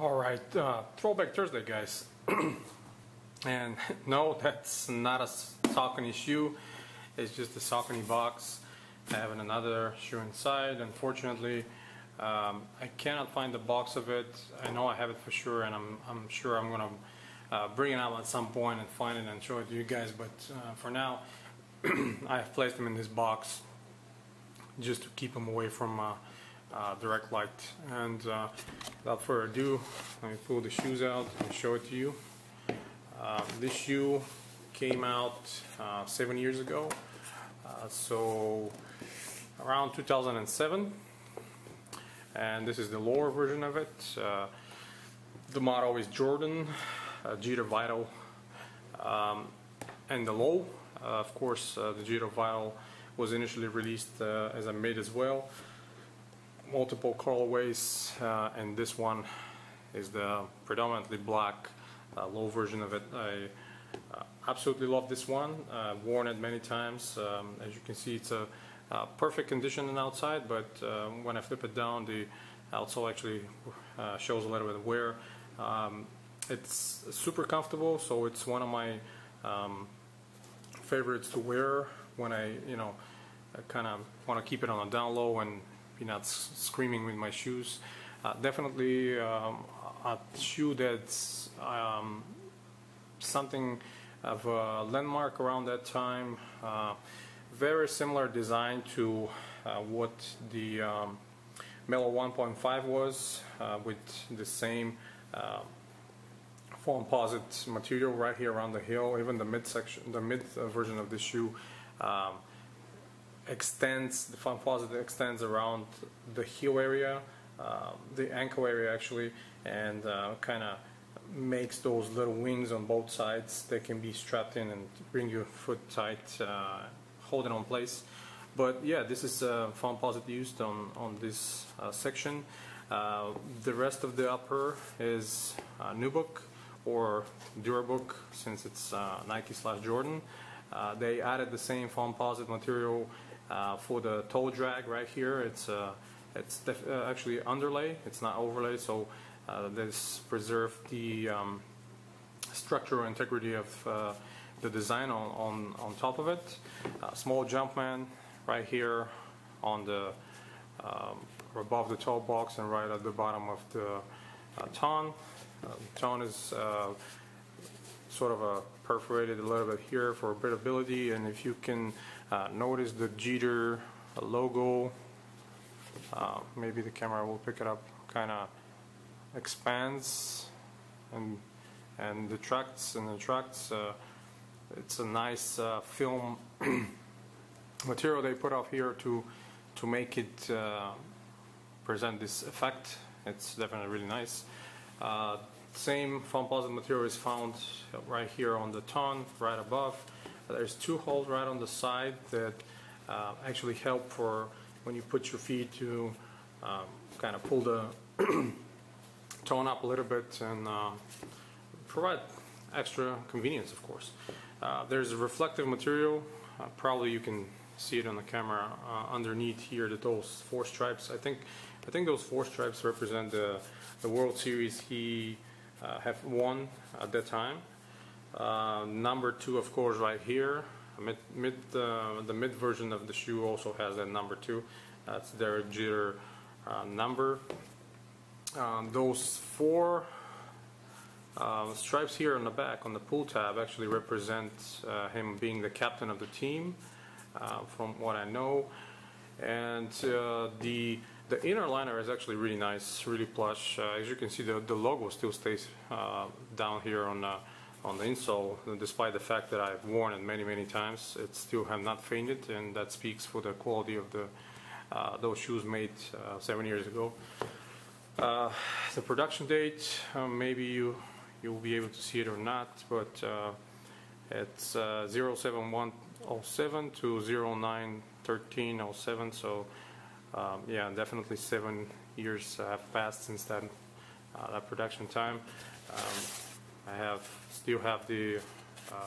Alright, Throwback Thursday, guys. And no, that's not a Saucony shoe. It's just a Saucony box having another shoe inside. Unfortunately, I cannot find the box of it. I know I have it for sure, and I'm sure I'm gonna bring it out at some point and find it and show it to you guys. But for now, I have placed them in this box just to keep them away from direct light. And without further ado, let me pull the shoes out and show it to you. This shoe came out 7 years ago, so around 2007, and this is the lower version of it. The motto is Jordan, Jeter Vital, and the low, of course, the Jeter Vital was initially released as a mid as well. Multiple colorways, and this one is the predominantly black low version of it. I absolutely love this one. I've worn it many times. As you can see, it's a perfect condition on the outside, but when I flip it down, the outsole actually shows a little bit of wear. It's super comfortable, so it's one of my favorites to wear when I kind of want to keep it on a down low and be not screaming with my shoes. Definitely a shoe that's something of a landmark around that time. Very similar design to what the Mellow 1.5 was, with the same foam-posite material right here around the heel. Even the mid version of this shoe extends, the foam-posite extends around the heel area, the ankle area actually, and kind of makes those little wings on both sides that can be strapped in and bring your foot tight, hold it on place. But yeah, this is foam-posite used on this section. The rest of the upper is Nubuck or Durabook, since it's Nike/Jordan. They added the same foam-posite material for the toe drag right here. It's actually underlay, it's not overlay, so this preserved the structural integrity of the design on top of it. Small Jumpman right here on the above the toe box and right at the bottom of the tongue. Tongue is sort of perforated a little bit here for breathability, and if you can notice the Jeter logo, maybe the camera will pick it up, kind of expands and detracts and attracts. It's a nice film material they put up here to make it present this effect. It's definitely really nice. Same foam-posite material is found right here on the tongue, right above. There's two holes right on the side that actually help for when you put your feet to kind of pull the tone up a little bit and provide extra convenience, of course. There's a reflective material. Probably you can see it on the camera underneath here, that those four stripes. I think those four stripes represent the World Series he have won at that time. Number 2, of course, right here. The mid version of the shoe also has that number 2. That's their Jeter number. Those four stripes here on the back on the pull tab actually represent him being the captain of the team, from what I know. And the inner liner is actually really nice, really plush. As you can see, the logo still stays down here on the insole, despite the fact that I've worn it many times. It still have not faded, and that speaks for the quality of those shoes made 7 years ago. The production date, maybe you'll be able to see it or not, but it's 07107 to 091307. So yeah, definitely 7 years have passed since that production time. I still have the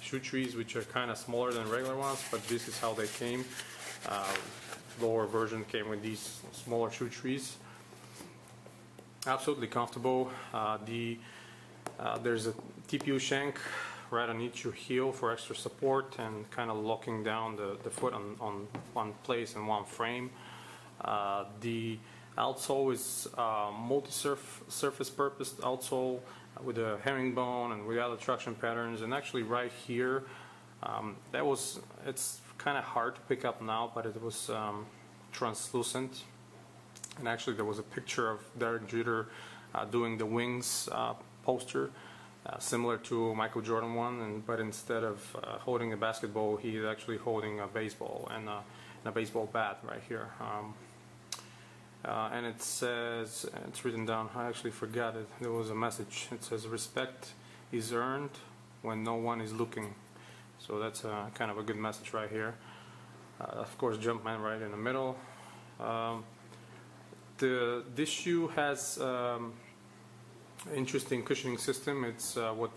shoe trees, which are kind of smaller than regular ones, but this is how they came. Lower version came with these smaller shoe trees. Absolutely comfortable. There's a TPU shank right underneath your heel for extra support and kind of locking down the foot on one place and one frame. The outsole is multi-surface purpose outsole with a herringbone and with other traction patterns. And actually right here, it's kind of hard to pick up now, but it was translucent. And actually there was a picture of Derek Jeter doing the wings poster, similar to Michael Jordan one, but instead of holding a basketball, he's actually holding a baseball and a baseball bat right here. And it says, it's written down, I actually forgot it, there was a message. It says, respect is earned when no one is looking. So that's kind of a good message right here. Of course, Jumpman right in the middle. This shoe has interesting cushioning system. It's what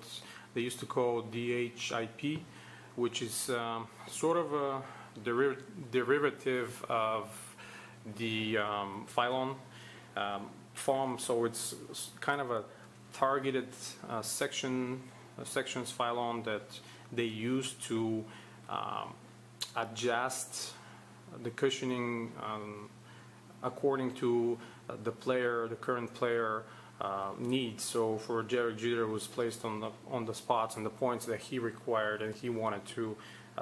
they used to call DHIP, which is sort of a derivative of the Phylon foam. So it's kind of a targeted sections Phylon that they use to adjust the cushioning according to the current player needs. So for Derek Jeter, was placed on the spots and the points that he required, and he wanted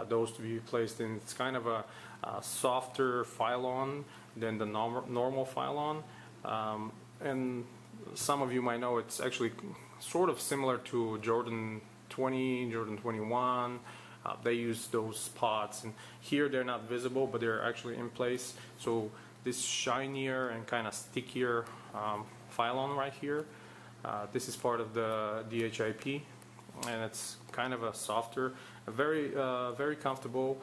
those to be placed in. It's kind of a softer Phylon than the normal Phylon, and some of you might know it's actually sort of similar to Jordan 20, Jordan 21. They use those spots, and here they're not visible, but they're actually in place. So this shinier and kind of stickier Phylon right here, this is part of the DHIP, and it's kind of a softer, very comfortable.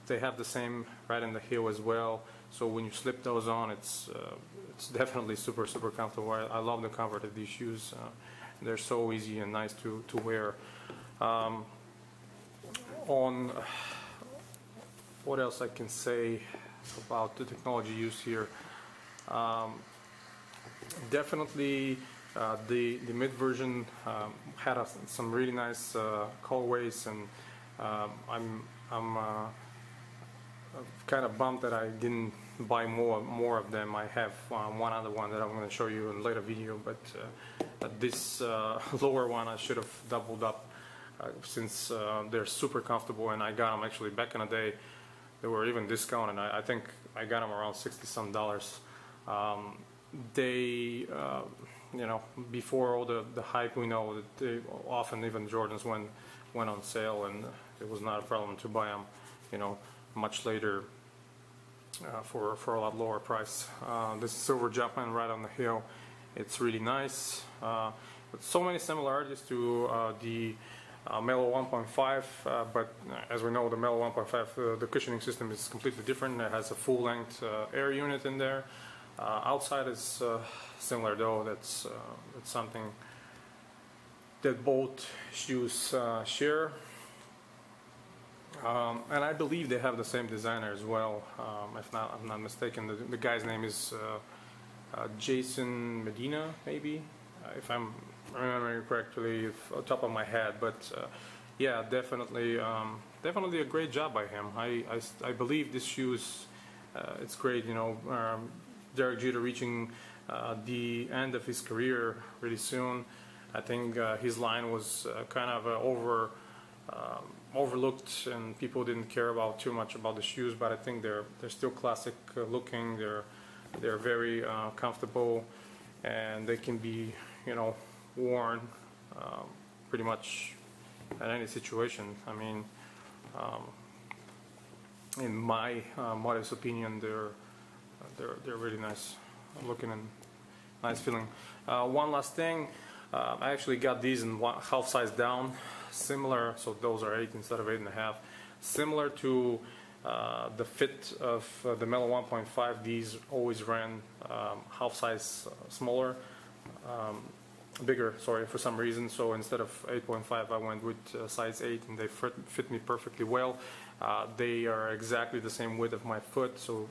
They have the same right in the heel as well. So when you slip those on, it's definitely super comfortable. I love the comfort of these shoes. They're so easy and nice to wear. On what else I can say about the technology used here? Definitely the mid version had some really nice colorways, and I'm kind of bummed that I didn't buy more of them. I have one other one that I'm going to show you in a later video, but this lower one I should have doubled up, since they're super comfortable, and I got them actually back in the day. They were even discounted. I think I got them around $60-some. They, before all the hype, we know that they often, even Jordans went on sale, and it was not a problem to buy them, much later for a lot lower price. This is Silver Jumpman right on the heel. It's really nice. With so many similarities to the Melo 1.5, but as we know, the Melo 1.5, the cushioning system is completely different. It has a full-length air unit in there. Outside is similar, though. That's something that both shoes share. And I believe they have the same designer as well. If I'm not mistaken, the guy's name is Jason Medina, maybe, if I'm remembering correctly off the top of my head. But yeah, definitely a great job by him. I believe this shoe is it's great. Derek Jeter reaching the end of his career really soon. I think his line was kind of overlooked, and people didn't care too much about the shoes. But I think they're still classic looking. They're very comfortable, and they can be worn pretty much at any situation. I mean, in my modest opinion, they're really nice looking and nice feeling. One last thing, I actually got these in half size down, similar. So those are 8 instead of 8.5. Similar to the fit of the Melo 1.5. These always ran half size smaller. Bigger, sorry, for some reason. So instead of 8.5, I went with size 8, and they fit me perfectly well. They are exactly the same width of my foot, so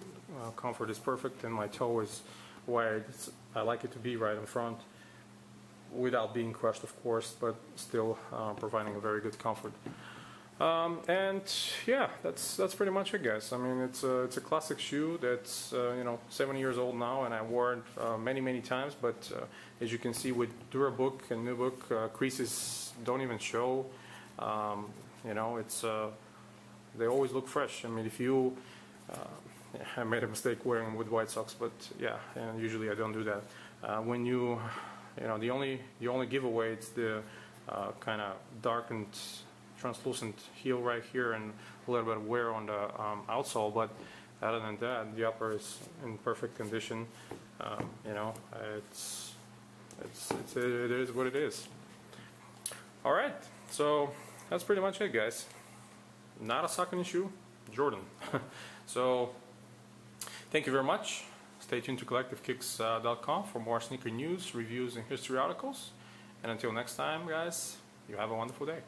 comfort is perfect, and my toe is where I like it to be right in front, without being crushed, of course, but still providing a very good comfort. And yeah, that's pretty much it, guys. I mean, it's a classic shoe that's 7 years old now, and I wore it many times. But as you can see, with Durabook and Nubook, creases don't even show. It's they always look fresh. I mean, if you I made a mistake wearing them with white socks, but yeah, and usually I don't do that. When the only giveaway, it's the kind of darkened, translucent heel right here, and a little bit of wear on the outsole. But other than that, the upper is in perfect condition. It is what it is. All right, so that's pretty much it, guys. Not a Saucony shoe, Jordan. So thank you very much. Stay tuned to CollectiveKicks.com for more sneaker news, reviews, and history articles. And until next time, guys, you have a wonderful day.